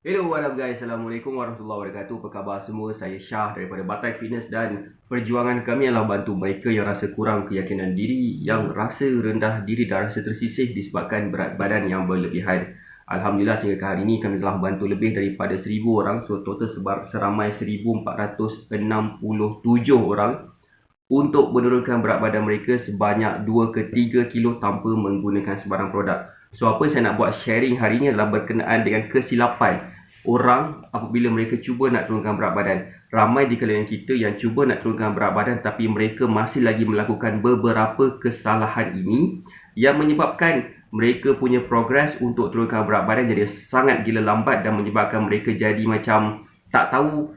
Hello, what up guys? Assalamualaikum warahmatullahi wabarakatuh. Apa khabar semua? Saya Syah daripada Batai Fitness dan perjuangan kami adalah bantu mereka yang rasa kurang keyakinan diri, yang rasa rendah diri dan rasa tersisih disebabkan berat badan yang berlebihan. Alhamdulillah sehingga ke hari ini kami telah bantu lebih daripada 1000 orang. So total seramai 1467 orang untuk menurunkan berat badan mereka sebanyak 2 ke 3 kilo tanpa menggunakan sebarang produk. So apa yang saya nak buat sharing hari ini adalah berkenaan dengan kesilapan orang apabila mereka cuba nak turunkan berat badan. Ramai di kalangan kita yang cuba nak turunkan berat badan tapi mereka masih lagi melakukan beberapa kesalahan ini yang menyebabkan mereka punya progres untuk turunkan berat badan jadi sangat gila lambat dan menyebabkan mereka jadi macam tak tahu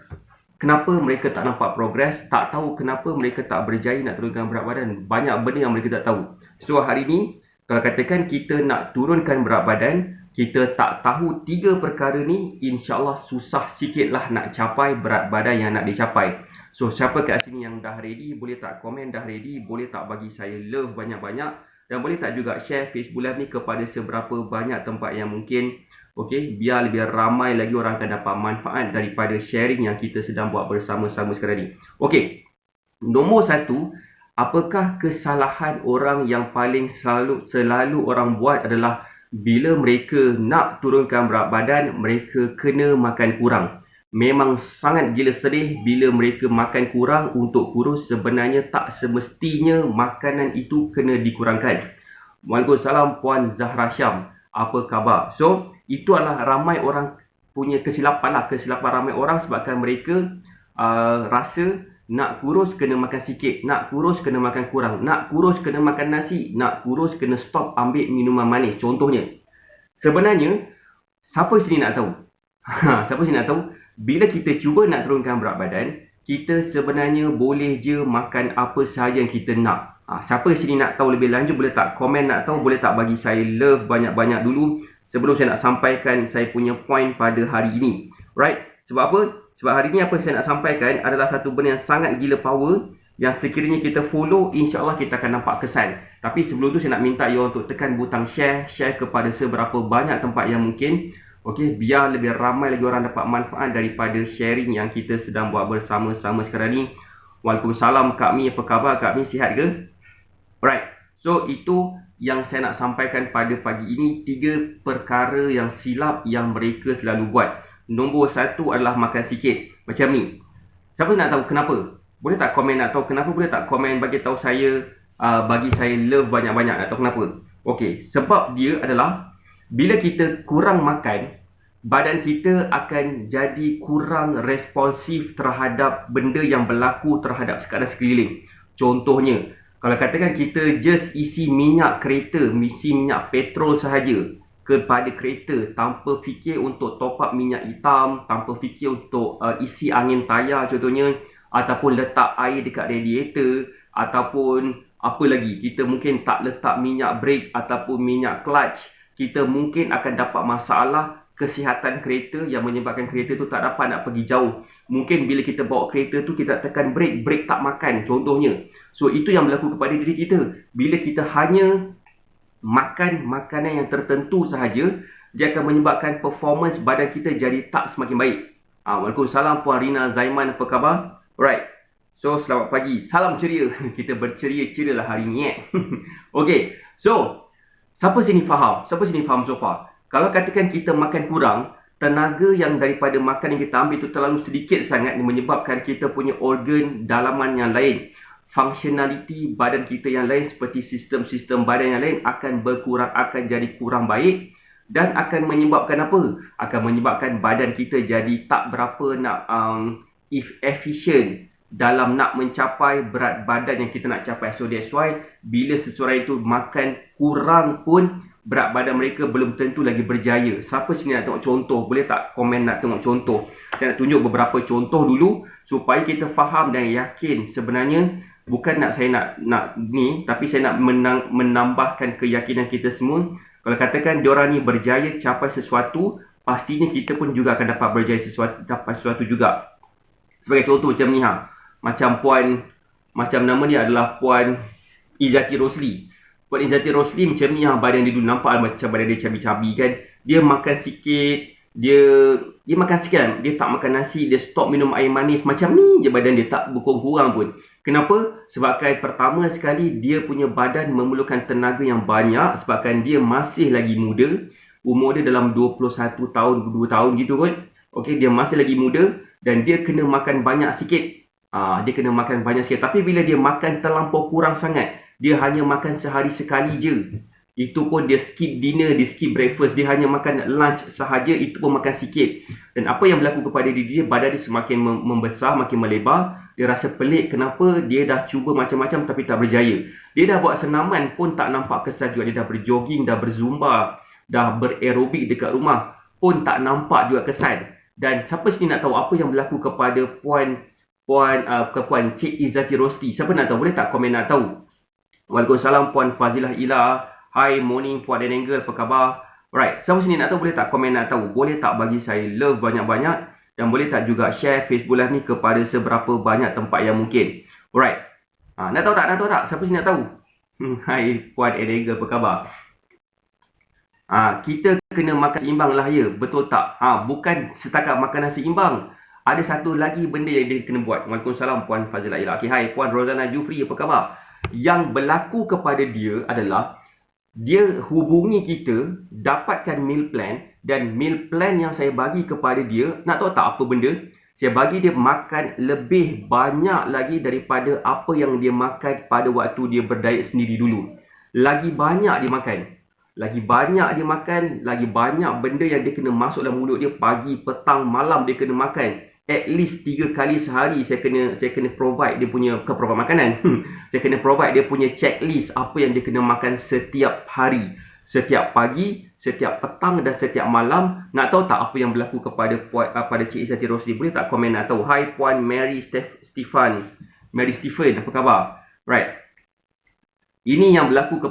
kenapa mereka tak nampak progres, tak tahu kenapa mereka tak berjaya nak turunkan berat badan. Banyak benda yang mereka tak tahu. So hari ni kalau katakan kita nak turunkan berat badan, kita tak tahu 3 perkara ni, insyaAllah susah sikit lah nak capai berat badan yang nak dicapai. So siapa kat sini yang dah ready, boleh tak komen dah ready, boleh tak bagi saya love banyak-banyak, dan boleh tak juga share Facebook Live ni kepada seberapa banyak tempat yang mungkin, okay, biar lebih ramai lagi orang akan dapat manfaat daripada sharing yang kita sedang buat bersama-sama sekarang ni. Okay, nombor 1, apakah kesalahan orang yang paling selalu orang buat adalah bila mereka nak turunkan berat badan, mereka kena makan kurang. Memang sangat gila sedih bila mereka makan kurang untuk kurus. Sebenarnya tak semestinya makanan itu kena dikurangkan. Waalaikumsalam Puan Zahra Syam. Apa khabar? So, itu adalah ramai orang punya kesilapan lah. Kesilapan ramai orang sebabkan mereka rasa nak kurus kena makan sikit, nak kurus kena makan kurang, nak kurus kena makan nasi, nak kurus kena stop ambil minuman manis. Contohnya, sebenarnya siapa sini nak tahu? Siapa sini nak tahu? Bila kita cuba nak turunkan berat badan, kita sebenarnya boleh je makan apa sahaja yang kita nak. Siapa sini nak tahu lebih lanjut, boleh tak komen nak tahu, boleh tak bagi saya love banyak-banyak dulu sebelum saya nak sampaikan saya punya point pada hari ini. Right? Sebab apa? Sebab hari ni apa yang saya nak sampaikan adalah satu benda yang sangat gila power yang sekiranya kita follow, insyaAllah kita akan nampak kesan. Tapi sebelum tu saya nak minta you untuk tekan butang share kepada seberapa banyak tempat yang mungkin. Okay, biar lebih ramai lagi orang dapat manfaat daripada sharing yang kita sedang buat bersama-sama sekarang ni. Waalaikumsalam Kak Mi, apa khabar Kak Mi, sihat ke? Alright, so itu yang saya nak sampaikan pada pagi ini. 3 perkara yang silap yang mereka selalu buat. Nombor 1 adalah makan sikit. Macam ni. Siapa nak tahu kenapa? Boleh tak komen nak tahu kenapa? Boleh tak komen bagi tahu saya, bagi saya love banyak-banyak nak tahu kenapa? Okey, sebab dia adalah bila kita kurang makan, badan kita akan jadi kurang responsif terhadap benda yang berlaku terhadap keadaan sekeliling. Contohnya, kalau katakan kita just isi minyak kereta, isi minyak petrol sahaja kepada kereta tanpa fikir untuk top up minyak hitam, tanpa fikir untuk isi angin tayar contohnya, ataupun letak air dekat radiator, ataupun apa lagi, kita mungkin tak letak minyak brake ataupun minyak clutch, kita mungkin akan dapat masalah kesihatan kereta yang menyebabkan kereta tu tak dapat nak pergi jauh. Mungkin bila kita bawa kereta tu kita tekan brake tak makan contohnya. So itu yang berlaku kepada diri kita. Bila kita hanya makan makanan yang tertentu sahaja, dia akan menyebabkan performance badan kita jadi tak semakin baik. Waalaikumsalam Puan Rina Zaiman, apa khabar? Alright, so selamat pagi, salam ceria. Kita berceria-ceria lah hari ni Okay, so siapa sini faham? Siapa sini faham so far? Kalau katakan kita makan kurang, tenaga yang daripada makan yang kita ambil itu terlalu sedikit sangat, yang menyebabkan kita punya organ dalaman yang lain, functionality badan kita yang lain seperti sistem-sistem badan yang lain akan berkurang, akan jadi kurang baik, dan akan menyebabkan apa? Akan menyebabkan badan kita jadi tak berapa nak efficient dalam nak mencapai berat badan yang kita nak capai. So that's why bila seseorang itu makan kurang pun berat badan mereka belum tentu lagi berjaya. Siapa sini nak tengok contoh? Boleh tak komen nak tengok contoh? Saya nak tunjuk beberapa contoh dulu supaya kita faham dan yakin. Sebenarnya bukan nak saya nak ni, tapi saya nak menambahkan keyakinan kita semua. Kalau katakan diorang ni berjaya capai sesuatu, pastinya kita pun juga akan dapat berjaya dapat sesuatu juga. Sebagai contoh macam ni macam puan, macam nama dia adalah Puan Izzati Rosli. Puan Izzati Rosli macam ni badan dia dulu nampak macam badan dia cabi-cabi kan. Dia makan sikit, dia dia makan sikit kan, dia tak makan nasi, dia stop minum air manis, macam ni je badan dia, tak berkurang pun. Kenapa? Sebabkan pertama sekali dia punya badan memerlukan tenaga yang banyak sebabkan dia masih lagi muda, umur dia dalam 21 tahun, 22 tahun gitu kot. Okey, dia masih lagi muda dan dia kena makan banyak sikit. Dia kena makan banyak sikit. Tapi bila dia makan terlampau kurang sangat, dia hanya makan sehari sekali je. Itu pun dia skip dinner, dia skip breakfast, dia hanya makan lunch sahaja, itu pun makan sikit. Dan apa yang berlaku kepada diri dia, badan dia semakin membesar, makin melebar. Dia rasa pelik kenapa dia dah cuba macam-macam tapi tak berjaya. Dia dah buat senaman pun tak nampak kesan juga. Dia dah berjogging, dah berzumba, dah bererobik dekat rumah pun tak nampak juga kesan. Dan siapa sini nak tahu apa yang berlaku kepada Puan Cik Izzati Rosli? Siapa nak tahu? Boleh tak komen nak tahu? Waalaikumsalam Puan Fazilah Ila. Hi, morning Puan dan Angle, apa khabar? Alright, siapa sini nak tahu, boleh tak komen nak tahu? Boleh tak bagi saya love banyak-banyak? Dan boleh tak juga share Facebook Live ni kepada seberapa banyak tempat yang mungkin? Alright, nak tahu tak? Nak tahu tak? Siapa sini nak tahu? Hi, Puan dan Angle, apa khabar? Kita kena makan seimbang lah ya, betul tak? Bukan setakat makanan seimbang. Ada satu lagi benda yang dia kena buat. Waalaikumsalam Puan Fazilah Ila. Okay, hi Puan Rozana Jufri, apa khabar? Yang berlaku kepada dia adalah dia hubungi kita, dapatkan meal plan, dan meal plan yang saya bagi kepada dia, nak tahu tak apa benda? Saya bagi dia makan lebih banyak lagi daripada apa yang dia makan pada waktu dia berdiet sendiri dulu. Lagi banyak dia makan. Lagi banyak dia makan, lagi banyak benda yang dia kena masuk dalam mulut dia, pagi, petang, malam dia kena makan. At least 3 kali sehari saya kena provide dia punya, bukan provide makanan. Saya kena provide dia punya checklist apa yang dia kena makan setiap hari. Setiap pagi, setiap petang dan setiap malam. Nak tahu tak apa yang berlaku pada Cik Izzati Rosli? Boleh tak komen nak tahu? Hi Puan Mary Stephen, apa khabar? Right. Ini yang berlaku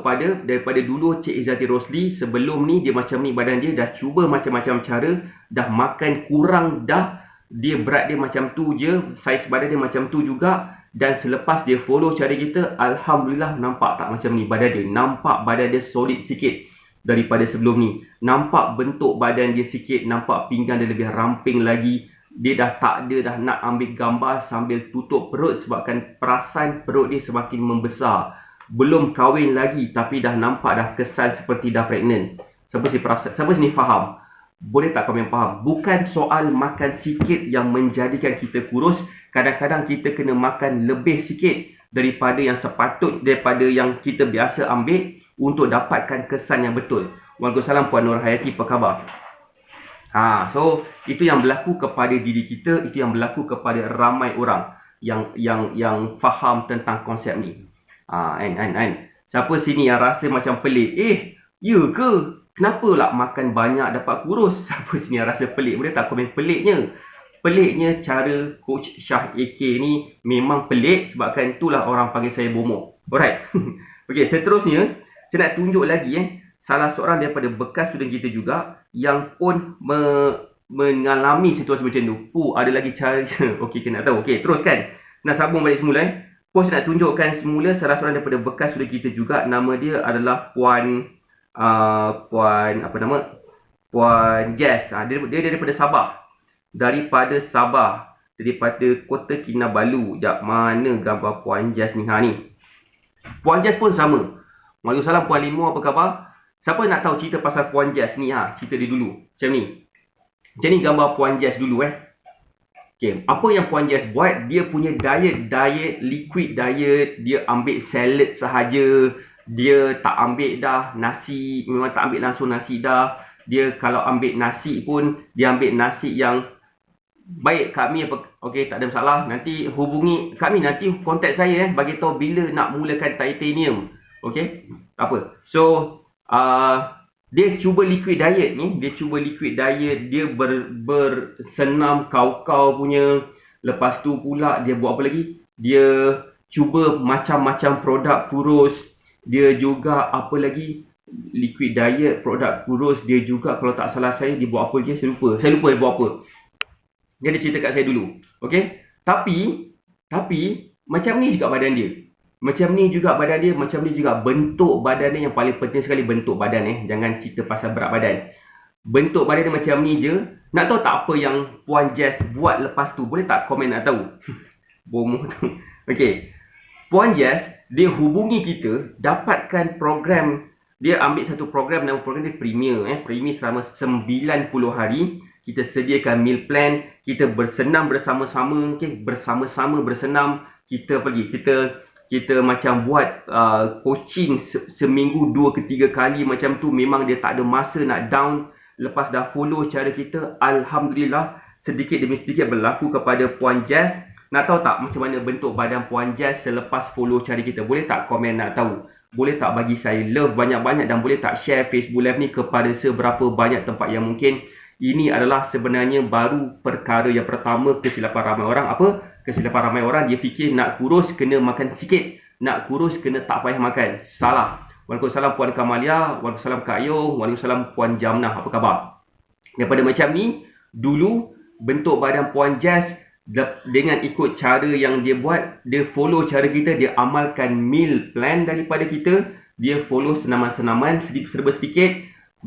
daripada dulu Cik Izzati Rosli. Sebelum ni dia macam ni badan dia, dah cuba macam-macam cara, dah makan kurang dah. Dia berat dia macam tu je, saiz badan dia macam tu juga. Dan selepas dia follow cara kita, Alhamdulillah nampak tak macam ni badan dia. Nampak badan dia solid sikit daripada sebelum ni. Nampak bentuk badan dia sikit, nampak pinggang dia lebih ramping lagi. Dia dah tak ada dah nak ambil gambar sambil tutup perut sebabkan perasan perut dia semakin membesar. Belum kahwin lagi tapi dah nampak dah kesan seperti dah pregnant. Siapa sini faham? Boleh tak komen faham? Bukan soal makan sikit yang menjadikan kita kurus. Kadang-kadang kita kena makan lebih sikit daripada yang sepatut, daripada yang kita biasa ambil untuk dapatkan kesan yang betul. Waalaikumsalam Puan Nur Hayati, apa khabar? So itu yang berlaku kepada diri kita, itu yang berlaku kepada ramai orang yang faham tentang konsep ni. Siapa sini yang rasa macam pelik? Ya ke? Kenapa lah makan banyak dapat kurus? Siapa sini yang rasa pelik? Boleh tak komen peliknya? Peliknya cara Coach Shah AK ni memang pelik sebabkan itulah orang panggil saya bomo. Alright. Okey, seterusnya saya nak tunjuk lagi salah seorang daripada bekas student kita juga yang pun mengalami situasi macam tu. Ada lagi cara. Okey, kena tahu. Okey, teruskan. Nak sambung balik semula. Saya nak tunjukkan semula salah seorang daripada bekas student kita juga. Nama dia adalah Puan Jess. Dia daripada Sabah. Daripada Kota Kinabalu. Mana gambar Puan Jess ni? Ni Puan Jess pun sama. Waalaikumsalam Puan Limo, apa khabar? Siapa nak tahu cerita pasal Puan Jess ni? Cerita dia dulu macam ni. Macam ni gambar Puan Jess dulu. Okay, apa yang Puan Jess buat? Dia punya diet liquid diet. Dia ambil salad sahaja. Dia tak ambil dah nasi. Memang tak ambil langsung nasi dah. Dia kalau ambil nasi pun, dia ambil nasi yang baik. Kami okey, tak ada masalah. Nanti hubungi kami, nanti kontak saya bagi tahu bila nak mulakan titanium. Okey, tak apa. So dia cuba liquid diet ni. Dia bersenam kau-kau punya. Lepas tu pula dia buat apa lagi? Dia cuba macam-macam produk kurus. Dia juga apa lagi? Liquid diet, produk kurus. Dia juga kalau tak salah saya, dia buat apa lagi? Saya lupa dia buat apa. Dia ada cerita kat saya dulu. Okey? Tapi macam ni juga badan dia. Macam ni juga bentuk badan dia. Yang paling penting sekali bentuk badan. Jangan cerita pasal berat badan. Bentuk badan dia macam ni je. Nak tahu tak apa yang Puan Jess buat lepas tu? Boleh tak komen nak tahu? Bomoh tu. Okey. Puan Jess, dia hubungi kita, dapatkan program. Dia ambil satu program, nama program dia Premier. Premier selama 90 hari. Kita sediakan meal plan, kita bersenam bersama-sama, bersama-sama bersenam. Kita pergi, kita macam buat coaching seminggu 2 ke 3 kali macam tu. Memang dia tak ada masa nak down. Lepas dah follow cara kita, alhamdulillah sedikit demi sedikit berlaku kepada Puan Jess. Nak tahu tak macam mana bentuk badan Puan Jess selepas follow cara kita? Boleh tak komen nak tahu? Boleh tak bagi saya love banyak-banyak dan boleh tak share Facebook Live ni kepada seberapa banyak tempat yang mungkin? Ini adalah sebenarnya baru perkara yang pertama kesilapan ramai orang. Apa? Kesilapan ramai orang, dia fikir nak kurus kena makan sikit, nak kurus kena tak payah makan. Salah. Waalaikumsalam Puan Kamalia, waalaikumsalam Kak Yo, waalaikumsalam Puan Jamnah. Apa khabar? Daripada macam ni, dulu bentuk badan Puan Jess dengan ikut cara yang dia buat, dia follow cara kita, dia amalkan meal plan daripada kita, dia follow senaman-senaman serba sedikit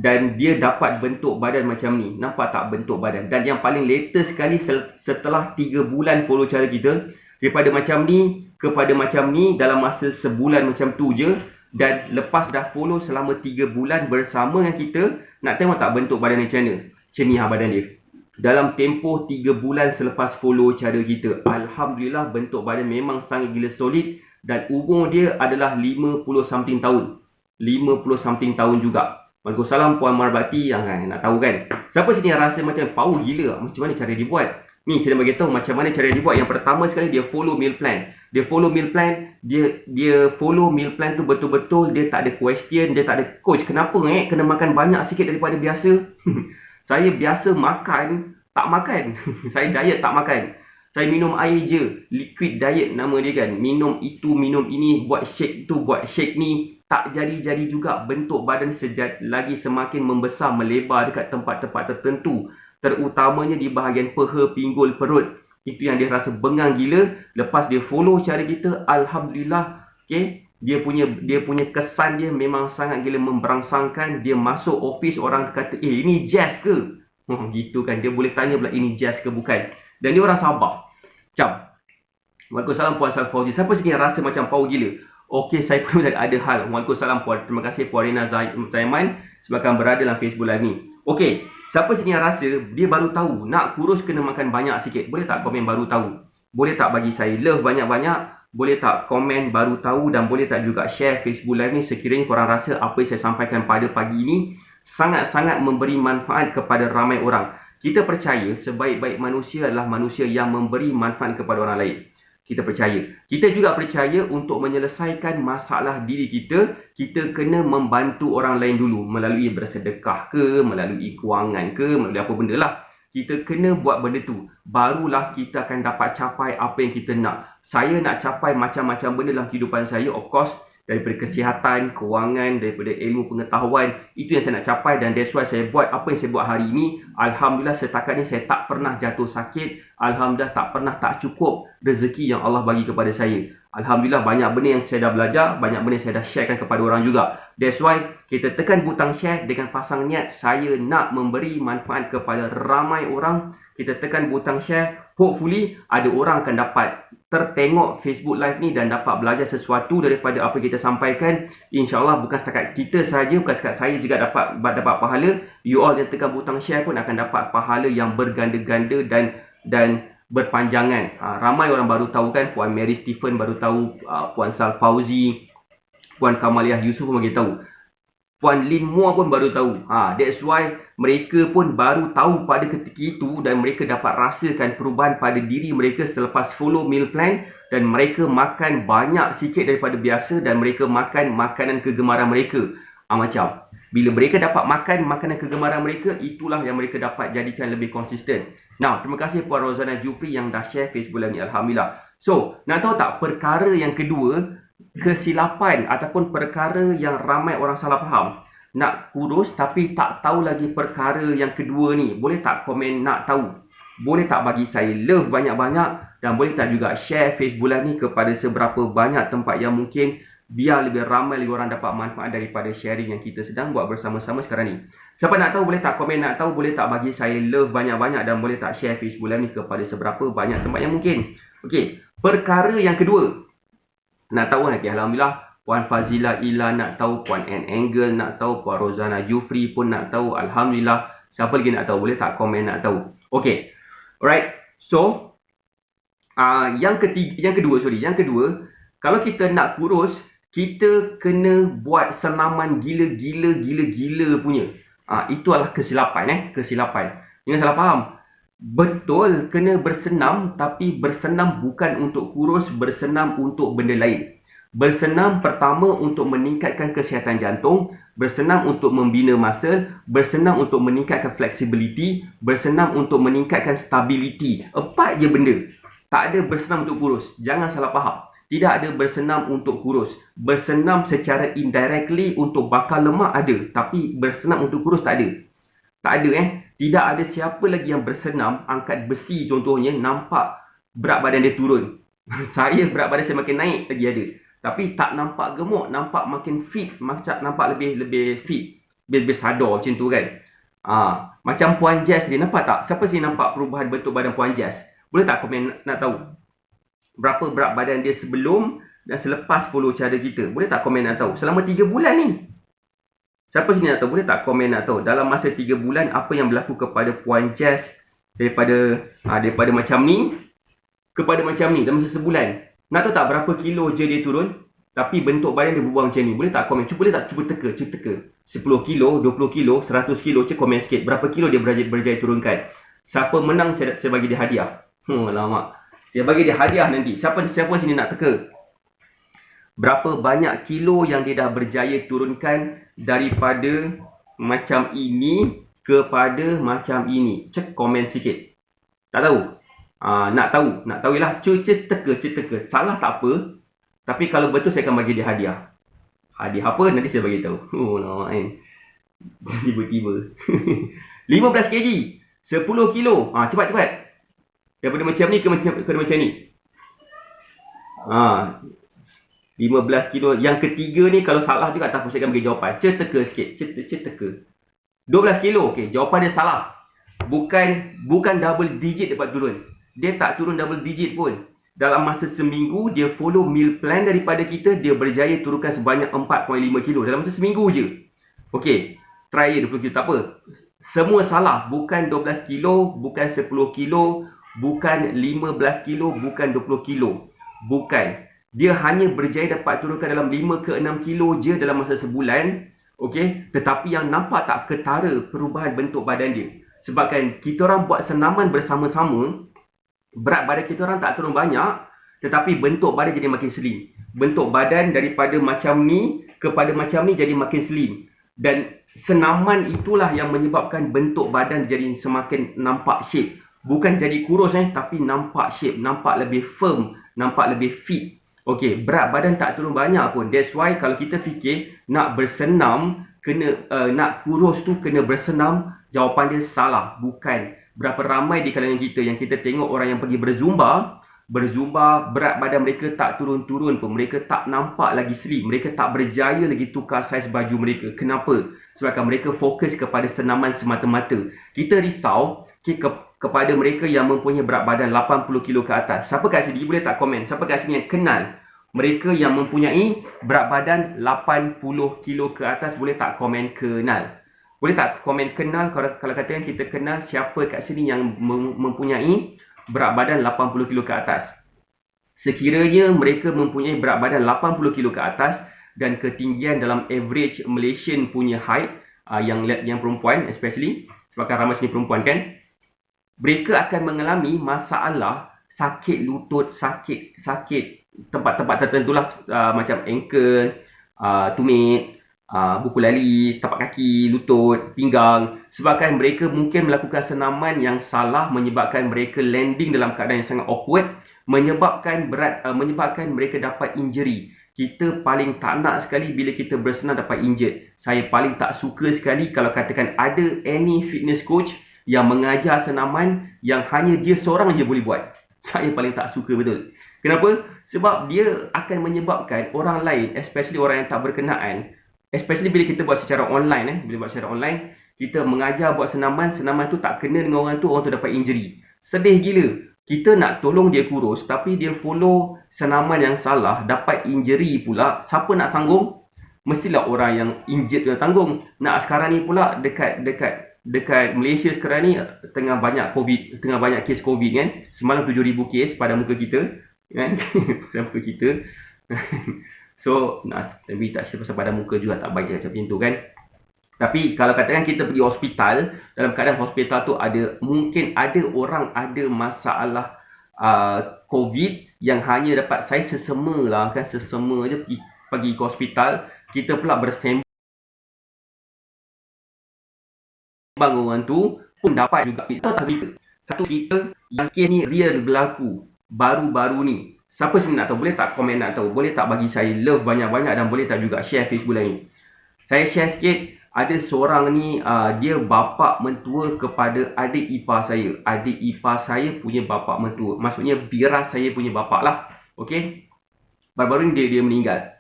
dan dia dapat bentuk badan macam ni. Nampak tak bentuk badan? Dan yang paling latest sekali setelah 3 bulan follow cara kita, daripada macam ni kepada macam ni dalam masa sebulan macam tu je. Dan lepas dah follow selama 3 bulan bersama dengan kita, nak tengok tak bentuk badan dia macam mana? Macam ni badan dia. Dalam tempoh 3 bulan selepas follow cara kita, alhamdulillah bentuk badan memang sangat gila solid. Dan umur dia adalah 50 something tahun. 50 something tahun juga. Waalaikumsalam Puan Marbati yang nak tahu kan. Siapa sini yang rasa macam power gila? Macam mana cara dia buat? Ni saya nak bagi tahu macam mana cara dia buat. Yang pertama sekali dia follow meal plan. Dia follow meal plan, dia follow meal plan tu betul-betul, dia tak ada question, dia tak ada coach. Kenapa kena makan banyak sikit daripada biasa? Saya biasa makan, tak makan. Saya diet tak makan. Saya minum air je, liquid diet nama dia kan. Minum itu, minum ini, buat shake tu, buat shake ni. Tak jadi-jadi juga. Bentuk badan lagi semakin membesar, melebar dekat tempat-tempat tertentu. Terutamanya di bahagian peha, pinggul, perut. Itu yang dia rasa bengang gila. Lepas dia follow cara kita, alhamdulillah, okay, dia punya kesan dia memang sangat gila memberangsangkan. Dia masuk office, orang kata, ini Jess ke? Gitu kan, dia boleh tanya pula ini Jess ke bukan. Dan dia orang sabar. Macam, waalaikumsalam Puan Salfauzi. Siapa sini yang rasa macam power gila? Okey, saya pun ada hal. Waalaikumsalam Puan. Terima kasih Puan Rina Zaiman sebabkan berada dalam Facebook Live ni. Okey, siapa sini yang rasa dia baru tahu nak kurus kena makan banyak sikit? Boleh tak komen baru tahu? Boleh tak bagi saya love banyak-banyak? Boleh tak komen baru tahu? Dan boleh tak juga share Facebook Live ni sekiranya korang rasa apa yang saya sampaikan pada pagi ini sangat-sangat memberi manfaat kepada ramai orang. Kita percaya sebaik-baik manusia adalah manusia yang memberi manfaat kepada orang lain. Kita percaya. Kita juga percaya untuk menyelesaikan masalah diri kita, kita kena membantu orang lain dulu. Melalui bersedekah ke, melalui kewangan ke, melalui apa benda lah. Kita kena buat benda tu. Barulah kita akan dapat capai apa yang kita nak. Saya nak capai macam-macam benda dalam kehidupan saya. Of course, daripada kesihatan, kewangan, daripada ilmu pengetahuan. Itu yang saya nak capai dan that's why saya buat apa yang saya buat hari ini. Alhamdulillah setakat ni saya tak pernah jatuh sakit. Alhamdulillah tak pernah tak cukup rezeki yang Allah bagi kepada saya. Alhamdulillah banyak benda yang saya dah belajar, banyak benda yang saya dah sharekan kepada orang juga. That's why kita tekan butang share dengan pasang niat saya nak memberi manfaat kepada ramai orang. Kita tekan butang share, hopefully ada orang akan dapat tertengok Facebook Live ni dan dapat belajar sesuatu daripada apa kita sampaikan. InsyaAllah bukan setakat kita sahaja, bukan setakat saya juga dapat pahala. You all yang tekan butang share pun akan dapat pahala yang berganda-ganda dan berpanjangan. Ramai orang baru tahu kan, Puan Mary Stephen baru tahu, Puan Sal Fauzi, Puan Kamaliah Yusof pun bagi tahu. Puan Lin Mua pun baru tahu. That's why mereka pun baru tahu pada ketika itu dan mereka dapat rasakan perubahan pada diri mereka selepas follow meal plan dan mereka makan banyak sikit daripada biasa dan mereka makan makanan kegemaran mereka. Macam bila mereka dapat makan makanan kegemaran mereka, itulah yang mereka dapat jadikan lebih konsisten. Now, terima kasih Puan Rozana Jufri yang dah share Facebook Live ni. Alhamdulillah. So, nak tahu tak perkara yang kedua, kesilapan ataupun perkara yang ramai orang salah faham? Nak kurus tapi tak tahu lagi perkara yang kedua ni. Boleh tak komen nak tahu? Boleh tak bagi saya love banyak-banyak? Dan boleh tak juga share Facebook Live ni kepada seberapa banyak tempat yang mungkin biar lebih ramai lagi orang dapat manfaat daripada sharing yang kita sedang buat bersama-sama sekarang ni. Siapa nak tahu boleh tak komen, nak tahu boleh tak bagi saya love banyak-banyak, dan boleh tak share Facebook Live ni kepada seberapa banyak tempat yang mungkin. Okey, perkara yang kedua. Nak tahu lagi, alhamdulillah Puan Fazila Ila nak tahu, Puan Angle nak tahu, Puan Rozana Jufri pun nak tahu. Alhamdulillah. Siapa lagi nak tahu? Boleh tak komen nak tahu? Okey. Alright. So, yang kedua, kalau kita nak kurus, kita kena buat senaman gila punya. Itu adalah kesilapan. Jangan salah faham. Betul kena bersenam, tapi bersenam bukan untuk kurus, bersenam untuk benda lain. Bersenam pertama untuk meningkatkan kesihatan jantung, bersenam untuk membina muscle, bersenam untuk meningkatkan flexibility, bersenam untuk meningkatkan stability. 4 je benda. Tak ada bersenam untuk kurus. Jangan salah faham. Tidak ada bersenam untuk kurus. Bersenam secara indirectly untuk bakar lemak ada, tapi bersenam untuk kurus tak ada. Tak ada Tidak ada siapa lagi yang bersenam angkat besi contohnya nampak berat badan dia turun. Saya berat badan saya makin naik lagi ada. Tapi tak nampak gemuk, nampak makin fit, nampak lebih fit. Lebih sadar macam tu kan. Macam Puan Jess ni, nampak tak? Siapa sini nampak perubahan bentuk badan Puan Jess? Boleh tak komen nak tahu? Berapa berat badan dia sebelum dan selepas follow cara kita? Boleh tak komen nak tahu? Selama 3 bulan ni. Siapa sini nak tahu? Boleh tak komen nak tahu? Dalam masa 3 bulan, apa yang berlaku kepada Puan Jess daripada macam ni kepada macam ni dalam masa sebulan? Nak tahu tak berapa kilo je dia turun? Tapi bentuk badan dia berubah macam ni. Boleh tak komen? Boleh tak cuba teka? 10 kilo, 20 kilo, 100 kilo. Cuba komen sikit. Berapa kilo dia berjaya turunkan? Siapa menang, saya bagi dia hadiah. Alamak. Saya bagi dia hadiah nanti. Siapa sini nak teka? Berapa banyak kilo yang dia dah berjaya turunkan daripada macam ini kepada macam ini? Cek komen sikit. Tak tahu? Nak tahu lah. Teka. Salah tak apa. Tapi kalau betul saya akan bagi dia hadiah. Hadiah apa? Nanti saya bagi tahu. Tiba-tiba. 15 kg. 10 kilo. Cepat. Daripada macam ni ke macam ni. 15 kilo. Yang ketiga ni kalau salah juga tak apa, saya akan bagi jawapan. Teka sikit. Teka. 12 kilo. Okey, jawapan dia salah. Bukan double digit dapat turun. Dia tak turun double digit pun. Dalam masa seminggu, dia follow meal plan daripada kita, dia berjaya turunkan sebanyak 4.5 kilo. Dalam masa seminggu je. Okey, try 20 kilo, tak apa. Semua salah. Bukan 12 kilo, bukan 10 kilo, bukan 15 kilo, bukan 20 kilo. Bukan. Dia hanya berjaya dapat turunkan dalam 5 ke 6 kilo je dalam masa sebulan. Okey, tetapi yang nampak tak ketara perubahan bentuk badan dia. Sebabkan kita orang buat senaman bersama-sama, berat badan kita orang tak turun banyak, tetapi bentuk badan jadi makin slim. Bentuk badan daripada macam ni kepada macam ni jadi makin slim. Dan senaman itulah yang menyebabkan bentuk badan jadi semakin nampak shape. Bukan jadi kurus tapi nampak shape, nampak lebih firm, nampak lebih fit. Okey, berat badan tak turun banyak pun. That's why kalau kita fikir nak bersenam, nak kurus tu kena bersenam, jawapan dia salah. Bukan. Berapa ramai di kalangan kita yang kita tengok orang yang pergi berzumba, berat badan mereka tak turun-turun pun. Mereka tak nampak lagi slim. Mereka tak berjaya lagi tukar saiz baju mereka. Kenapa? Sebabkan mereka fokus kepada senaman semata-mata. Kita risau kepada mereka yang mempunyai berat badan 80 kilo ke atas. Siapa kat sini? Boleh tak komen? Siapa kat sini yang kenal mereka yang mempunyai berat badan 80 kilo ke atas? Boleh tak komen kenal? Boleh tak komen kenal? Kalau katakan kita kenal siapa kat sini yang mempunyai berat badan 80 kilo ke atas. Sekiranya mereka mempunyai berat badan 80 kilo ke atas dan ketinggian dalam average Malaysian punya height, yang perempuan especially, sebabkan ramai sini perempuan kan, mereka akan mengalami masalah sakit lutut, sakit tempat-tempat tertentu lah, macam ankle, tumit, buku lali, tapak kaki, lutut, pinggang. Sebabkan mereka mungkin melakukan senaman yang salah, menyebabkan mereka landing dalam keadaan yang sangat awkward, menyebabkan mereka dapat injury. Kita paling tak nak sekali bila kita bersenam dapat injured. Saya paling tak suka sekali kalau katakan ada any fitness coach yang mengajar senaman yang hanya dia seorang je boleh buat. Saya paling tak suka betul. Kenapa? Sebab dia akan menyebabkan orang lain, especially orang yang tak berkenaan, especially bila kita buat secara online, bila buat secara online, kita mengajar buat senaman tu tak kena dengan orang tu dapat injury. Sedih gila. Kita nak tolong dia kurus, tapi dia follow senaman yang salah, dapat injury pula. Siapa nak tanggung? Mestilah orang yang injured yang tanggung. Nak sekarang ni pula dekat Malaysia sekarang ni tengah banyak COVID, tengah banyak kes COVID kan. Semalam 7,000 kes pada muka kita kan. Pada muka kita. So, tapi tak cerita pasal pada muka juga tak baik macam tu kan. Tapi kalau katakan kita pergi hospital, dalam keadaan hospital tu mungkin ada orang ada masalah COVID yang hanya dapat saya sesama lah kan, sesama je pergi ke hospital, kita pula bersembang orang tu pun dapat juga. Kita tak kita. Satu kita yang kes ni real berlaku baru-baru ni. Siapa sini nak tahu? Boleh tak komen nak tahu? Boleh tak bagi saya love banyak-banyak dan boleh tak juga share Facebook live ni? Saya share sikit. Ada seorang ni dia bapa mentua kepada adik ipar saya. Adik ipar saya punya bapa mentua. Maksudnya biras saya punya bapa lah. Okey. Baru-baru ni dia meninggal.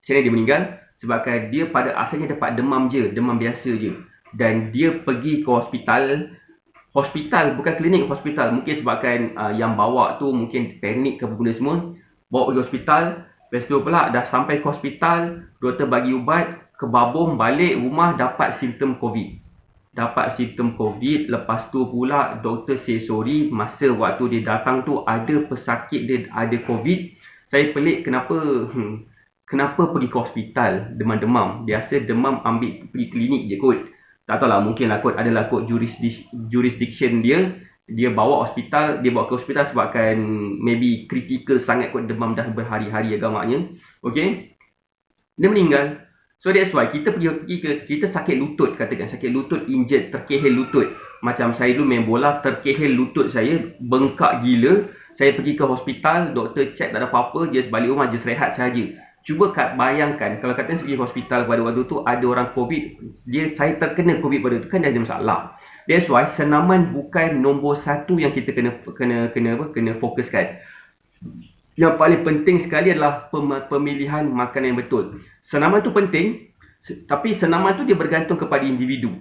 Macam mana dia meninggal? Sebabkan dia pada asalnya dapat demam je, demam biasa je. Dan dia pergi ke hospital, bukan klinik, hospital. Mungkin sebabkan yang bawa tu mungkin panik ke benda semua. Bawa pergi hospital, lepas tu pula dah sampai ke hospital, doktor bagi ubat, kebabung balik rumah dapat simptom COVID. Lepas tu pula doktor say sorry, masa waktu dia datang tu ada pesakit dia ada COVID. Saya pelik kenapa pergi ke hospital demam-demam. Biasa demam ambil pergi klinik je kot. Tak tahulah, mungkin lah kot adalah kot jurisdiction dia bawa ke hospital sebabkan maybe critical sangat kot, demam dah berhari-hari agamanya. Okey. Dia meninggal. So that's why kita kita sakit lutut, katakan sakit lutut, injured, terkehel lutut. Macam saya dulu main bola, terkehel lutut saya, bengkak gila. Saya pergi ke hospital, doktor check tak ada apa-apa, just balik rumah, just rehat sahaja. Cuba bayangkan kalau katanya pergi hospital pada waktu tu ada orang COVID, saya terkena COVID pada tu, kan dah ada masalah. That's why senaman bukan nombor satu yang kita kena fokuskan. Yang paling penting sekali adalah pemilihan makanan yang betul. Senaman tu penting, tapi senaman tu dia bergantung kepada individu.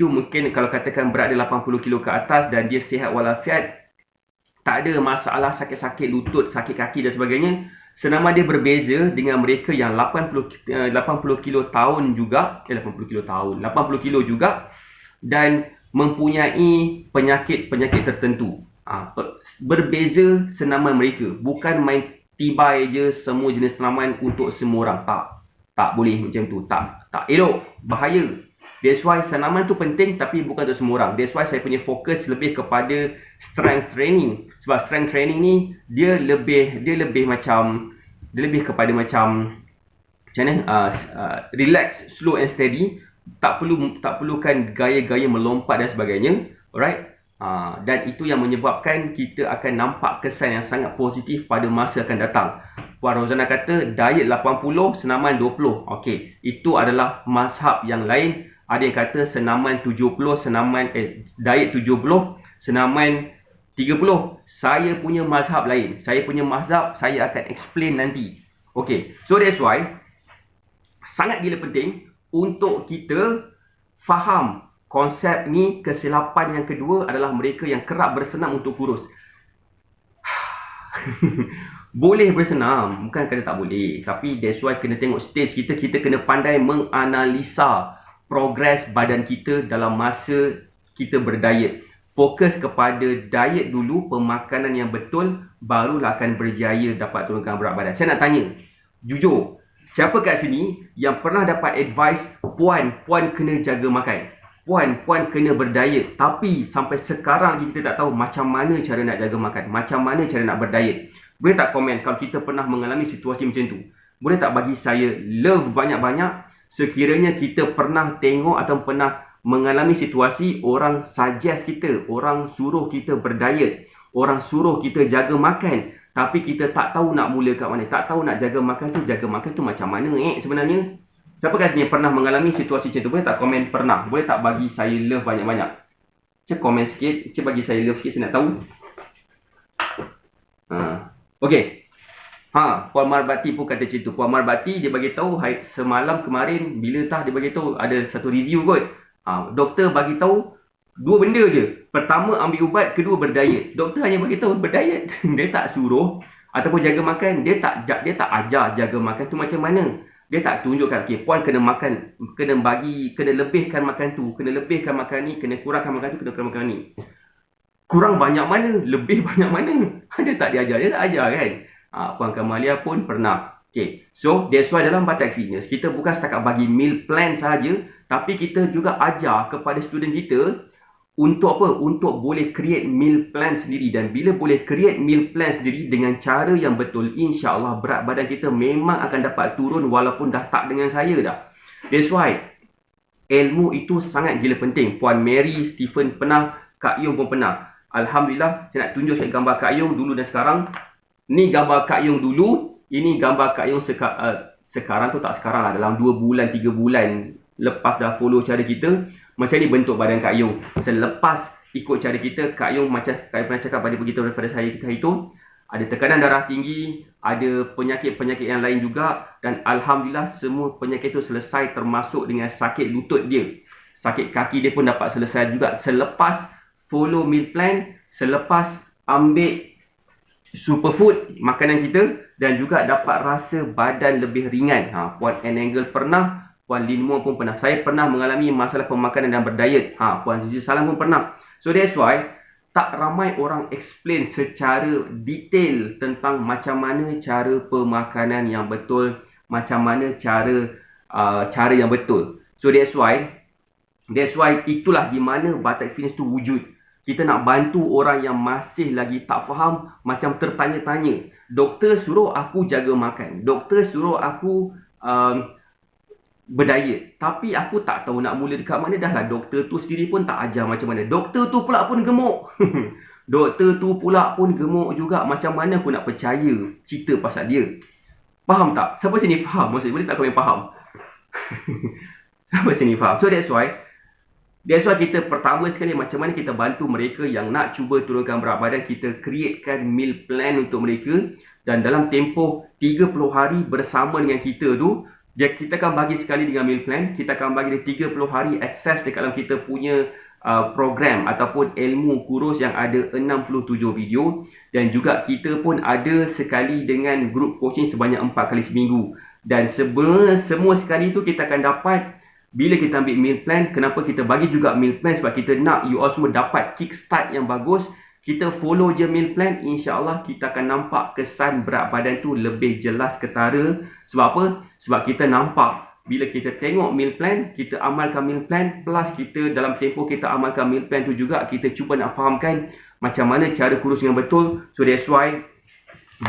Mungkin kalau katakan berat dia 80 kilo ke atas dan dia sihat walafiat, tak ada masalah sakit-sakit lutut, sakit kaki dan sebagainya, senaman dia berbeza dengan mereka yang 80 kilo tahun juga, 80 kilo juga dan mempunyai penyakit tertentu. Berbeza senaman mereka. Bukan main tibai je semua jenis senaman untuk semua orang. Tak boleh macam tu. Tak elok, bahaya. That's why senaman tu penting tapi bukan untuk semua orang. That's why saya punya fokus lebih kepada strength training. Sebab strength training ni dia lebih kepada macam mana, relax, slow and steady. Tak perlukan gaya-gaya melompat dan sebagainya. Alright? Dan itu yang menyebabkan kita akan nampak kesan yang sangat positif pada masa akan datang. Puan Rozana kata diet 80, senaman 20. Okey, itu adalah mazhab yang lain. Ada yang kata senaman 70, diet 70, senaman 30. Saya punya mazhab lain. Saya akan explain nanti. Okey, so that's why sangat gila penting untuk kita faham konsep ni. Kesilapan yang kedua adalah mereka yang kerap bersenam untuk kurus. Boleh bersenam, bukan kata tak boleh, tapi that's why kena tengok stage kita. Kita kena pandai menganalisa progres badan kita dalam masa kita berdiet. Fokus kepada diet dulu, pemakanan yang betul, barulah akan berjaya dapat turunkan berat badan. Saya nak tanya, jujur, siapa kat sini yang pernah dapat advice, puan kena jaga makan, puan kena berdiet, tapi sampai sekarang lagi kita tak tahu macam mana cara nak jaga makan, macam mana cara nak berdiet? Boleh tak komen kalau kita pernah mengalami situasi macam tu? Boleh tak bagi saya love banyak-banyak sekiranya kita pernah tengok atau pernah mengalami situasi orang suggest kita, orang suruh kita berdiet, orang suruh kita jaga makan, tapi kita tak tahu nak mula kat mana, tak tahu nak jaga makan tu macam mana sebenarnya? Siapa kat sini pernah mengalami situasi macam tu? Boleh tak komen pernah? Boleh tak bagi saya love banyak-banyak? Cik komen sikit, cik bagi saya love sikit, saya nak tahu. Okey. Puan Marbati pun kata macam tu. Puan Marbati dia bagi tahu semalam kemarin bila dia bagi tahu ada satu review kot. Doktor bagi tahu dua benda je. Pertama ambil ubat, kedua berdiet. Doktor hanya bagi tahu berdiet. Dia tak suruh ataupun jaga makan. Dia tak ajar jaga makan tu macam mana. Dia tak tunjukkan okey puan kena makan, kena lebihkan makan tu, kena lebihkan makan ni, kena kurangkan makan tu, kena kurangkan makan ni. Kurang banyak mana, lebih banyak mana. Dia tak diajar, dia tak ajar kan. Puan Kamalia pun pernah. Okay, so that's why dalam Batak Fitness, kita bukan setakat bagi meal plan saja, tapi kita juga ajar kepada student kita untuk apa? Untuk boleh create meal plan sendiri. Dan bila boleh create meal plan sendiri dengan cara yang betul, insyaAllah berat badan kita memang akan dapat turun walaupun dah tak dengan saya dah. That's why ilmu itu sangat gila penting. Puan Mary, Stephen pernah, Kak Yung pun pernah. Alhamdulillah, saya nak tunjuk saya gambar Kak Yung dulu dan sekarang. Ni gambar Kak Yung dulu, ini gambar Kak Yung sekarang tu tak sekarang lah, dalam 2 bulan, 3 bulan lepas dah follow cara kita. Macam ni bentuk badan Kak Yung. Selepas ikut cara kita, Kak Yung macam Kak Yung pernah cakap pada begitu daripada saya kita itu, ada tekanan darah tinggi, ada penyakit-penyakit yang lain juga, dan Alhamdulillah semua penyakit itu selesai termasuk dengan sakit lutut dia. Sakit kaki dia pun dapat selesai juga selepas follow meal plan, selepas ambil superfood makanan kita, dan juga dapat rasa badan lebih ringan. Puan Anangle pernah, Puan Lin Mo pun pernah. Saya pernah mengalami masalah pemakanan dan berdiet. Puan Zizi Salam pun pernah. So that's why tak ramai orang explain secara detail tentang macam mana cara pemakanan yang betul, macam mana cara yang betul. So that's why itulah di mana Batak Fitness tu wujud. Kita nak bantu orang yang masih lagi tak faham, macam tertanya-tanya. Doktor suruh aku jaga makan. Doktor suruh aku berdiet. Tapi aku tak tahu nak mula dekat mana. Dah lah doktor tu sendiri pun tak ajar macam mana. Doktor tu pula pun gemuk. Doktor tu pula pun gemuk juga. Macam mana aku nak percaya cerita pasal dia? Faham tak? Siapa sini faham? Maksudnya boleh tak komen faham? Siapa sini faham? So that's why kita pertama sekali macam mana kita bantu mereka yang nak cuba turunkan berat badan. Kita createkan meal plan untuk mereka. Dan dalam tempoh 30 hari bersama dengan kita tu, kita akan bagi sekali dengan meal plan. Kita akan bagi dia 30 hari akses dekat dalam kita punya program ataupun ilmu kurus yang ada 67 video. Dan juga kita pun ada sekali dengan group coaching sebanyak 4 kali seminggu. Dan semua sekali tu kita akan dapat bila kita ambil meal plan. Kenapa kita bagi juga meal plan? Sebab kita nak you all semua dapat kickstart yang bagus. Kita follow je meal plan, insyaAllah kita akan nampak kesan berat badan tu lebih jelas ketara. Sebab apa? Sebab kita nampak bila kita tengok meal plan, kita amalkan meal plan, plus kita dalam tempoh kita amalkan meal plan tu juga, kita cuba nak fahamkan macam mana cara kurus yang betul. So that's why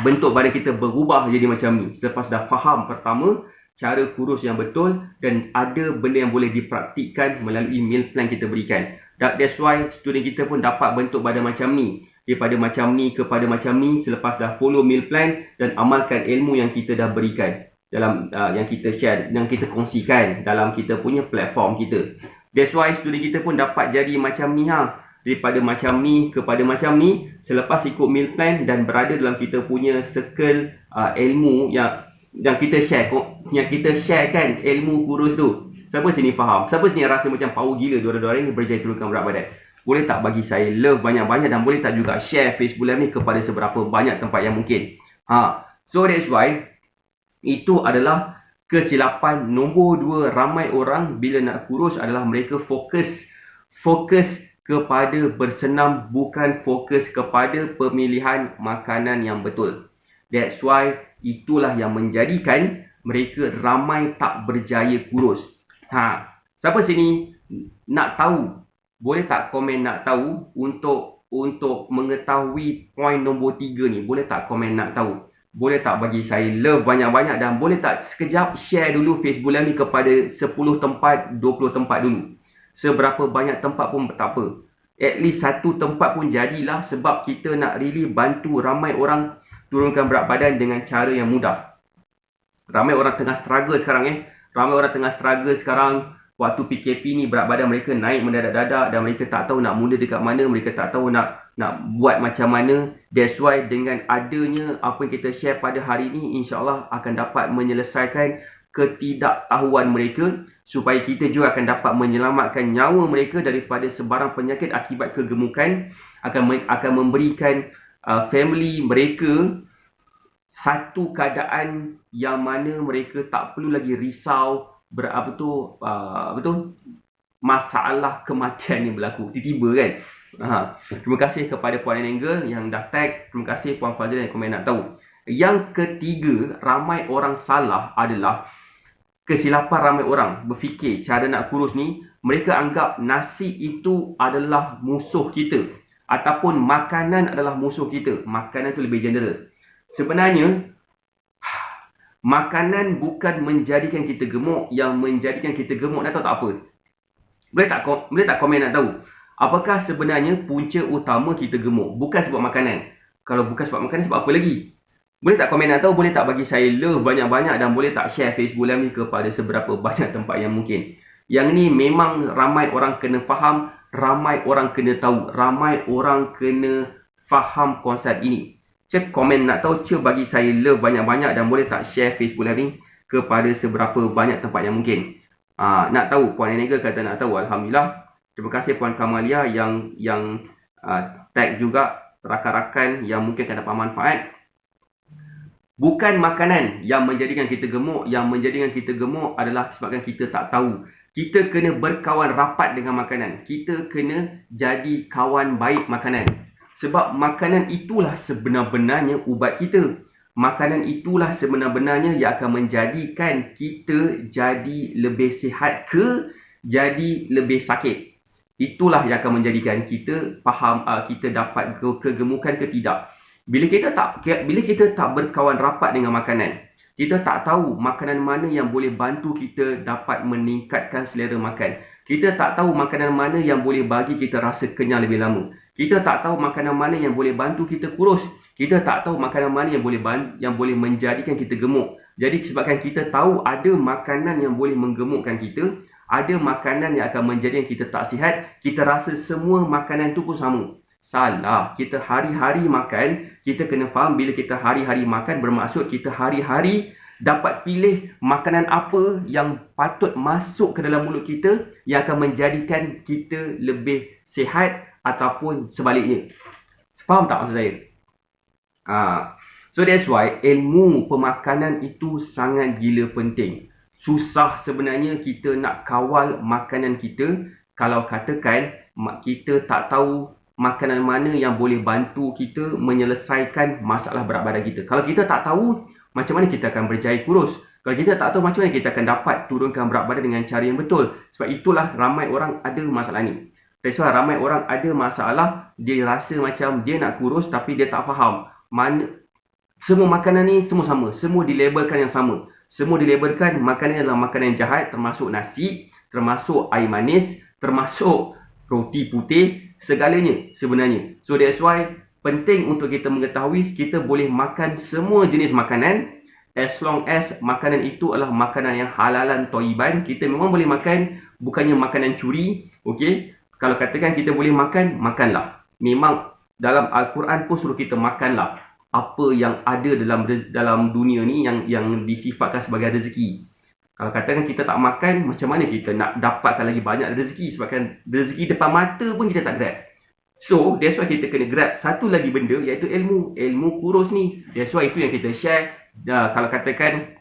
bentuk badan kita berubah jadi macam ni. Selepas dah faham pertama cara kurus yang betul, dan ada benda yang boleh dipraktikkan melalui meal plan kita berikan. That's why student kita pun dapat bentuk badan macam ni. Daripada macam ni kepada macam ni selepas dah follow meal plan dan amalkan ilmu yang kita dah berikan dalam yang kita share, yang kita kongsikan dalam kita punya platform kita. That's why student kita pun dapat jadi macam ni daripada macam ni kepada macam ni selepas ikut meal plan dan berada dalam kita punya circle ilmu yang kita share kan ilmu kurus tu. Siapa sini faham? Siapa sini rasa macam power gila dua-dua ni berjaya turunkan berat badan? Boleh tak bagi saya love banyak-banyak, dan boleh tak juga share Facebook Live ni kepada seberapa banyak tempat yang mungkin. So that's why itu adalah kesilapan nombor 2 ramai orang bila nak kurus adalah mereka fokus kepada bersenam, bukan fokus kepada pemilihan makanan yang betul. That's why itulah yang menjadikan mereka ramai tak berjaya kurus. Siapa sini nak tahu? Boleh tak komen nak tahu untuk mengetahui poin nombor 3 ni? Boleh tak komen nak tahu? Boleh tak bagi saya love banyak-banyak, dan boleh tak sekejap share dulu Facebook Live ni kepada 10 tempat, 20 tempat dulu. Seberapa banyak tempat pun tak apa. At least satu tempat pun jadilah, sebab kita nak really bantu ramai orang turunkan berat badan dengan cara yang mudah. Ramai orang tengah struggle sekarang Ramai orang tengah struggle sekarang waktu PKP ni berat badan mereka naik mendadak-dadak dan mereka tak tahu nak mula dekat mana, mereka tak tahu nak buat macam mana. That's why dengan adanya apa yang kita share pada hari ini, insyaAllah akan dapat menyelesaikan ketidaktahuan mereka, supaya kita juga akan dapat menyelamatkan nyawa mereka daripada sebarang penyakit akibat kegemukan, akan memberikan family mereka satu keadaan yang mana mereka tak perlu lagi risau masalah kematian yang berlaku tiba-tiba kan. Terima kasih kepada Puan Angle yang dah tag. Terima kasih Puan Fazil yang komen nak tahu. Yang ketiga, ramai orang salah adalah kesilapan ramai orang berfikir cara nak kurus ni, mereka anggap nasi itu adalah musuh kita ataupun makanan adalah musuh kita. Makanan tu lebih general. Sebenarnya makanan bukan menjadikan kita gemuk. Yang menjadikan kita gemuk nak tahu tak apa? Boleh tak komen nak tahu apakah sebenarnya punca utama kita gemuk? Bukan sebab makanan. Kalau bukan sebab makanan, sebab apa lagi? Boleh tak komen nak tahu? Boleh tak bagi saya love banyak-banyak, dan boleh tak share Facebook Live ni kepada seberapa banyak tempat yang mungkin. Yang ni memang ramai orang kena faham, ramai orang kena tahu, ramai orang kena faham konsep ini. Cek komen nak tahu, cek bagi saya love banyak-banyak, dan boleh tak share Facebook Live ni kepada seberapa banyak tempat yang mungkin. Nak tahu, Puan Enega kata nak tahu. Alhamdulillah. Terima kasih Puan Kamalia yang tag juga rakan-rakan yang mungkin akan dapat manfaat. Bukan makanan yang menjadikan kita gemuk. Yang menjadikan kita gemuk adalah sebabkan kita tak tahu. Kita kena berkawan rapat dengan makanan. Kita kena jadi kawan baik makanan. Sebab makanan itulah sebenar-benarnya ubat kita. Makanan itulah sebenar-benarnya yang akan menjadikan kita jadi lebih sihat ke jadi lebih sakit. Itulah yang akan menjadikan kita faham kita dapat kegemukan ke tidak. Bila kita tak berkawan rapat dengan makanan, kita tak tahu makanan mana yang boleh bantu kita dapat meningkatkan selera makan. Kita tak tahu makanan mana yang boleh bagi kita rasa kenyang lebih lama. Kita tak tahu makanan mana yang boleh bantu kita kurus. Kita tak tahu makanan mana yang boleh menjadikan kita gemuk. Jadi sebabkan kita tahu ada makanan yang boleh menggemukkan kita, ada makanan yang akan menjadikan kita tak sihat, kita rasa semua makanan tu pun sama. Salah. Kita hari-hari makan, kita kena faham bila kita hari-hari makan bermaksud kita hari-hari dapat pilih makanan apa yang patut masuk ke dalam mulut kita yang akan menjadikan kita lebih sihat ataupun sebaliknya. Faham tak maksud saya? So that's why ilmu pemakanan itu sangat gila penting. Susah sebenarnya kita nak kawal makanan kita kalau katakan kita tak tahu makanan mana yang boleh bantu kita menyelesaikan masalah berat badan kita. Kalau kita tak tahu, macam mana kita akan berjaya kurus? Kalau kita tak tahu, macam mana kita akan dapat turunkan berat badan dengan cara yang betul? Sebab itulah ramai orang ada masalah ni. That's why ramai orang ada masalah, dia rasa macam dia nak kurus tapi dia tak faham. Semua makanan ni semua sama. Semua dilabelkan yang sama. Semua dilabelkan makanan adalah makanan yang jahat, termasuk nasi, termasuk air manis, termasuk roti putih, segalanya sebenarnya. So that's why penting untuk kita mengetahui kita boleh makan semua jenis makanan as long as makanan itu adalah makanan yang halalan thayyiban. Kita memang boleh makan, bukannya makanan curi. Okey, kalau katakan kita boleh makan, makanlah. Memang dalam Al-Quran pun suruh kita makanlah apa yang ada dalam dunia ni yang disifatkan sebagai rezeki. Kalau katakan kita tak makan, macam mana kita nak dapatkan lagi banyak rezeki? Sebabkan rezeki depan mata pun kita tak grab. So, that's why kita kena grab satu lagi benda, iaitu ilmu. Ilmu kurus ni. That's why itu yang kita share. Kalau katakan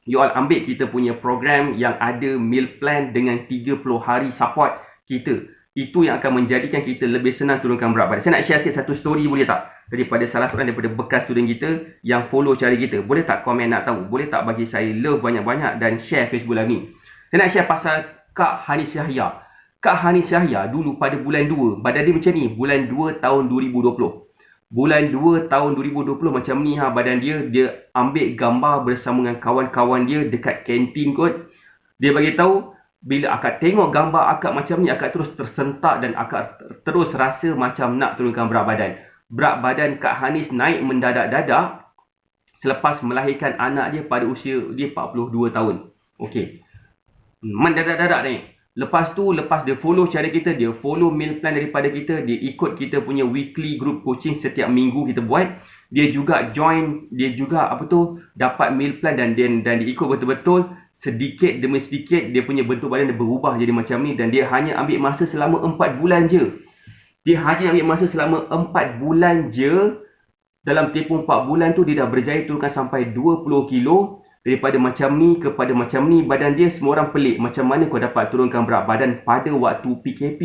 you all ambil kita punya program yang ada meal plan dengan 30 hari support kita, itu yang akan menjadikan kita lebih senang turunkan berat badan. Saya nak share sikit satu story, boleh tak? Daripada salah seorang daripada bekas student kita yang follow cara kita. Boleh tak komen nak tahu? Boleh tak bagi saya love banyak-banyak dan share Facebook Live ni? Saya nak share pasal Kak Hanis Yahya. Kak Hanis Yahya dulu pada bulan 2, badan dia macam ni. Bulan 2 tahun 2020. Bulan 2 tahun 2020 macam ni badan dia. Dia ambil gambar bersama dengan kawan-kawan dia dekat kantin kot. Dia bagi tahu, bila akak tengok gambar akak macam ni, akak terus tersentak dan akak terus rasa macam nak turunkan berat badan. Berat badan Kak Hanis naik mendadak-dadak selepas melahirkan anak dia pada usia dia 42 tahun. Okey. Mendadak-dadak ni. Lepas tu, lepas dia follow cara kita, dia follow meal plan daripada kita, dia ikut kita punya weekly group coaching setiap minggu kita buat, dia juga join, dia juga dapat meal plan dan dia ikut betul-betul, sedikit demi sedikit dia punya bentuk badan dia berubah jadi macam ni, dan dia hanya ambil masa selama 4 bulan je. Dia hanya ambil masa selama 4 bulan je. Dalam tempoh 4 bulan tu dia dah berjaya turunkan sampai 20 kilo. Daripada macam ni kepada macam ni badan dia. Semua orang pelik, macam mana kau dapat turunkan berat badan pada waktu PKP.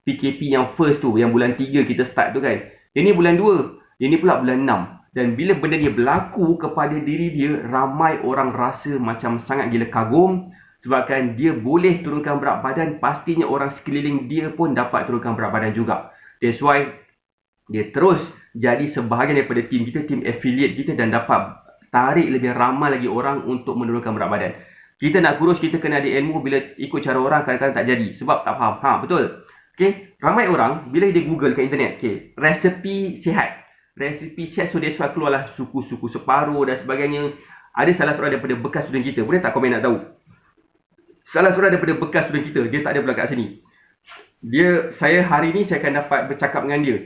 PKP yang first tu, yang bulan 3 kita start tu kan. Ini bulan 2, ini pula bulan 6. Dan bila benda dia berlaku kepada diri dia, ramai orang rasa macam sangat gila kagum. Sebabkan dia boleh turunkan berat badan, pastinya orang sekeliling dia pun dapat turunkan berat badan juga. That's why dia terus jadi sebahagian daripada tim kita, tim affiliate kita, dan dapat tarik lebih ramai lagi orang untuk menurunkan berat badan. Kita nak kurus, kita kena ada ilmu. Bila ikut cara orang, kadang-kadang tak jadi sebab tak faham. Betul? Okay? Ramai orang bila dia google kat internet, resepi sihat, so that's why keluarlah suku-suku separuh dan sebagainya. Ada salah seorang daripada bekas student kita, boleh tak komen nak tahu? Salah seorang daripada bekas student kita, dia tak ada pula kat sini. Saya hari ni saya akan dapat bercakap dengan dia.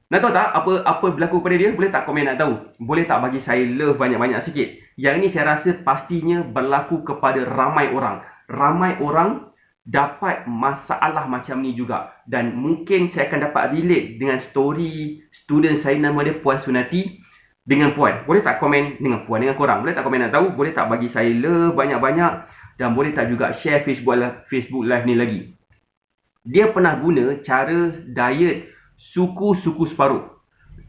Nak tahu tak apa berlaku pada dia? Boleh tak komen nak tahu? Boleh tak bagi saya love banyak-banyak sikit? Yang ni saya rasa pastinya berlaku kepada ramai orang. Ramai orang dapat masalah macam ni juga. Dan mungkin saya akan dapat relate dengan story student saya, nama dia Puan Sunati, dengan Puan. Boleh tak komen dengan Puan, dengan korang? Boleh tak komen nak tahu? Boleh tak bagi saya love banyak-banyak? Dan boleh tak juga share Facebook live ni lagi? Dia pernah guna cara diet suku-suku separuh.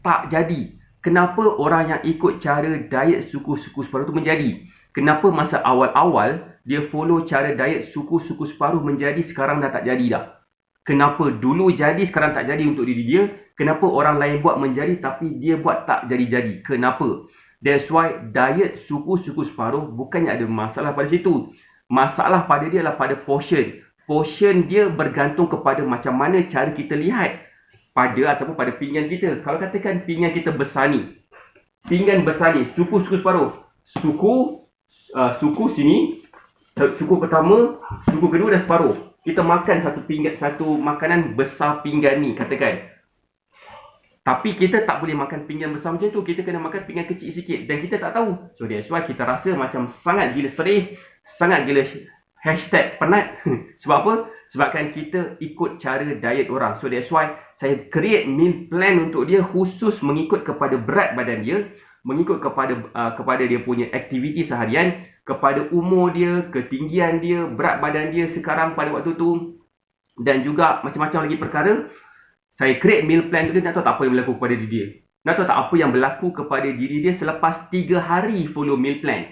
Tak jadi. Kenapa orang yang ikut cara diet suku-suku separuh tu menjadi? Kenapa masa awal-awal dia follow cara diet suku-suku separuh menjadi, sekarang dah tak jadi dah? Kenapa dulu jadi, sekarang tak jadi untuk diri dia? Kenapa orang lain buat menjadi tapi dia buat tak jadi-jadi? Kenapa? That's why diet suku-suku separuh bukannya ada masalah pada situ. Masalah pada dia adalah pada portion. Portion dia bergantung kepada macam mana cara kita lihat ataupun pada pinggan kita. Kalau katakan pinggan kita besar ni, pinggan besar ni, suku-suku separuh, suku sini, suku pertama, suku kedua dan separuh. Kita makan satu makanan besar pinggan ni, katakan. Tapi kita tak boleh makan pinggan besar macam tu. Kita kena makan pinggan kecil sikit. Dan kita tak tahu. So that's why kita rasa macam sangat gila serih, sangat gila #penat. Sebab apa? Sebabkan kita ikut cara diet orang. So that's why saya create meal plan untuk dia, khusus mengikut kepada berat badan dia, mengikut kepada dia punya aktiviti seharian, kepada umur dia, ketinggian dia, berat badan dia sekarang pada waktu tu, dan juga macam-macam lagi perkara. Saya create meal plan untuk dia. Nak tahu tak apa yang berlaku kepada diri dia? Nak tahu tak apa yang berlaku kepada diri dia selepas 3 hari follow meal plan?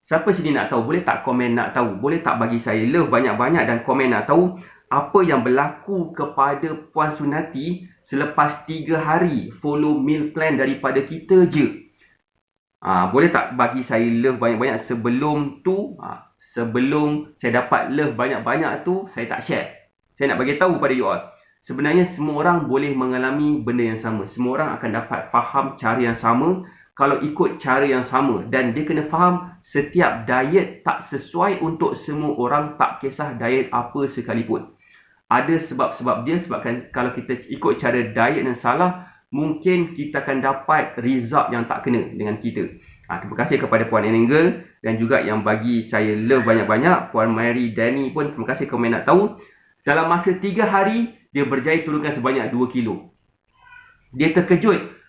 Siapa sini nak tahu? Boleh tak komen nak tahu? Boleh tak bagi saya love banyak-banyak dan komen nak tahu apa yang berlaku kepada Puan Sunati selepas 3 hari follow meal plan daripada kita je? Boleh tak bagi saya love banyak-banyak sebelum tu? Sebelum saya dapat love banyak-banyak tu, saya tak share. Saya nak bagi tahu pada you all. Sebenarnya semua orang boleh mengalami benda yang sama. Semua orang akan dapat faham cara yang sama kalau ikut cara yang sama. Dan dia kena faham setiap diet tak sesuai untuk semua orang, tak kisah diet apa sekalipun. Ada sebab-sebab dia, sebabkan kalau kita ikut cara diet yang salah, mungkin kita akan dapat result yang tak kena dengan kita. Terima kasih kepada Puan Anangel dan juga yang bagi saya love banyak-banyak. Puan Mary Danny pun terima kasih komen nak tahu. Dalam masa 3 hari, dia berjaya turunkan sebanyak 2 kilo. Dia terkejut.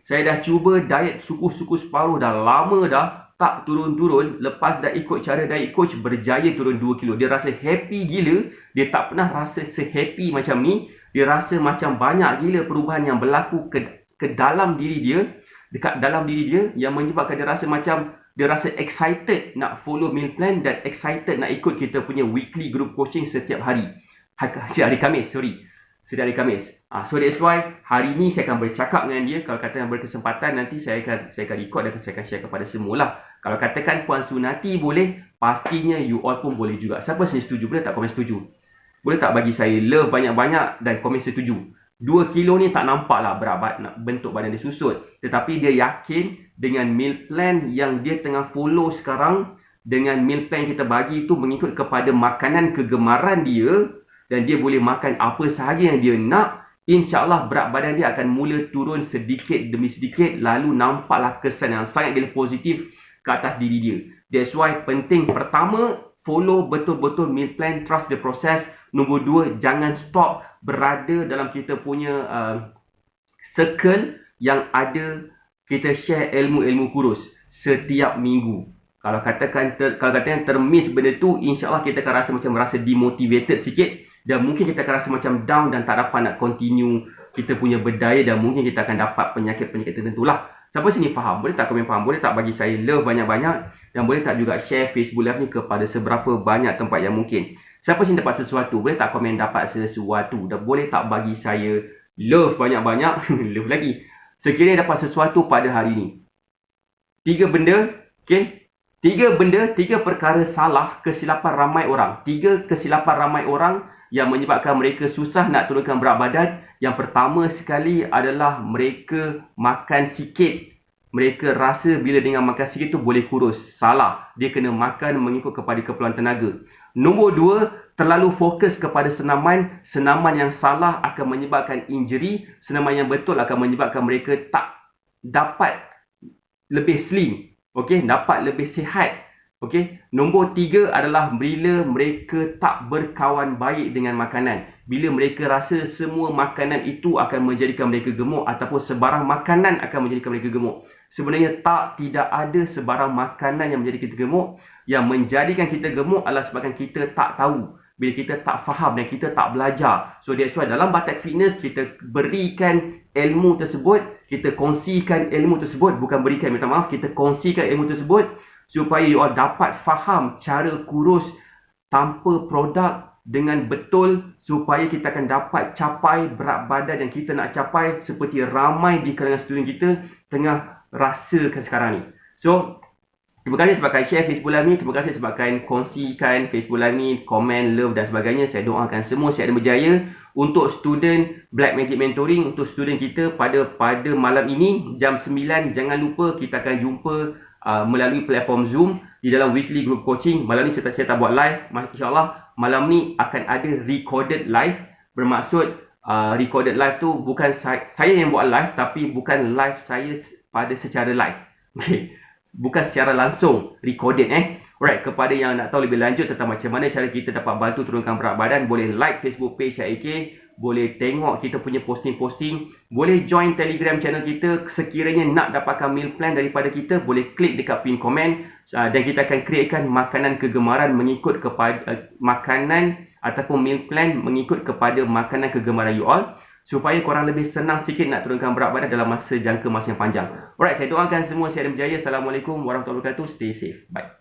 Saya dah cuba diet suku-suku separuh dah lama dah, tak turun-turun. Lepas dah ikut cara diet coach, berjaya turun 2 kilo. Dia rasa happy gila. Dia tak pernah rasa se-happy macam ni. Dia rasa macam banyak gila perubahan yang berlaku ke dalam diri dia. Dekat dalam diri dia, yang menyebabkan dia rasa macam, dia rasa excited nak follow meal plan dan excited nak ikut kita punya weekly group coaching setiap hari. Setiap hari Khamis. So that's why hari ni saya akan bercakap dengan dia. Kalau kata yang berkesempatan, nanti saya akan record dan saya akan share kepada semua lah. Kalau katakan Puan Sunati boleh, pastinya you all pun boleh juga. Siapa sini setuju? Boleh tak komen setuju? Boleh tak bagi saya love banyak-banyak dan komen setuju? 2 kilo ni tak nampak lah bentuk badan dia susut. Tetapi dia yakin dengan meal plan yang dia tengah follow sekarang, dengan meal plan kita bagi itu mengikut kepada makanan kegemaran dia dan dia boleh makan apa sahaja yang dia nak, InsyaAllah berat badan dia akan mula turun sedikit demi sedikit, lalu nampaklah kesan yang sangat positif ke atas diri dia. That's why penting pertama, follow betul-betul meal plan, trust the process. Nombor 2, jangan stop berada dalam kita punya circle yang ada kita share ilmu-ilmu kurus setiap minggu. Kalau katakan termiss benda tu, insyaAllah kita akan rasa demotivated sikit dan mungkin kita akan rasa macam down dan tak dapat nak continue kita punya berdaya dan mungkin kita akan dapat penyakit-penyakit tertentu lah. Siapa sini faham? Boleh tak komen faham? Boleh tak bagi saya love banyak-banyak? Dan boleh tak juga share Facebook Live ni kepada seberapa banyak tempat yang mungkin? Siapa sini dapat sesuatu? Boleh tak komen dapat sesuatu? Dan boleh tak bagi saya love banyak-banyak? Love lagi. Sekiranya dapat sesuatu pada hari ni. 3 benda, okay? 3 benda, 3 perkara salah kesilapan ramai orang. 3 kesilapan ramai orang yang menyebabkan mereka susah nak turunkan berat badan. Yang pertama sekali adalah mereka makan sikit. Mereka rasa bila dengan makan sikit tu boleh kurus. Salah. Dia kena makan mengikut kepada keperluan tenaga. Nombor 2, terlalu fokus kepada senaman. Senaman yang salah akan menyebabkan injury. Senaman yang betul akan menyebabkan mereka tak dapat lebih slim. Okey, dapat lebih sihat. Okey, nombor 3 adalah bila mereka tak berkawan baik dengan makanan. Bila mereka rasa semua makanan itu akan menjadikan mereka gemuk ataupun sebarang makanan akan menjadikan mereka gemuk. Sebenarnya tidak ada sebarang makanan yang menjadikan kita gemuk. Yang menjadikan kita gemuk adalah sebabkan kita tak tahu. Bila kita tak faham dan kita tak belajar. So that's why dalam Batak Fitness kita berikan ilmu tersebut, kita kongsikan ilmu tersebut, bukan berikan, minta maaf, kita kongsikan ilmu tersebut supaya you all dapat faham cara kurus tanpa produk dengan betul supaya kita akan dapat capai berat badan yang kita nak capai seperti ramai di kalangan student kita tengah rasakan sekarang ni. So terima kasih sebabkan share Facebook Live ni. Terima kasih sebabkan kongsikan Facebook Live ni, komen, love dan sebagainya. Saya doakan semua sihat dan berjaya. Untuk student Black Magic Mentoring, untuk student kita pada malam ini jam 9, jangan lupa kita akan jumpa melalui platform Zoom di dalam weekly group coaching. Malam ni saya tak buat live. InsyaAllah malam ni akan ada recorded live. Bermaksud recorded live tu bukan saya yang buat live, tapi bukan live saya pada secara live. Okay. Bukan secara langsung, recorded Alright, kepada yang nak tahu lebih lanjut tentang macam mana cara kita dapat bantu turunkan berat badan, boleh like Facebook page AK, boleh tengok kita punya posting-posting, boleh join Telegram channel kita. Sekiranya nak dapatkan meal plan daripada kita, boleh klik dekat pin komen dan kita akan createkan makanan kegemaran mengikut kepada makanan ataupun meal plan mengikut kepada makanan kegemaran you all, supaya korang lebih senang sikit nak turunkan berat badan dalam jangka masa yang panjang. Alright, saya doakan semua sihat dan berjaya. Assalamualaikum warahmatullahi wabarakatuh. Stay safe. Bye.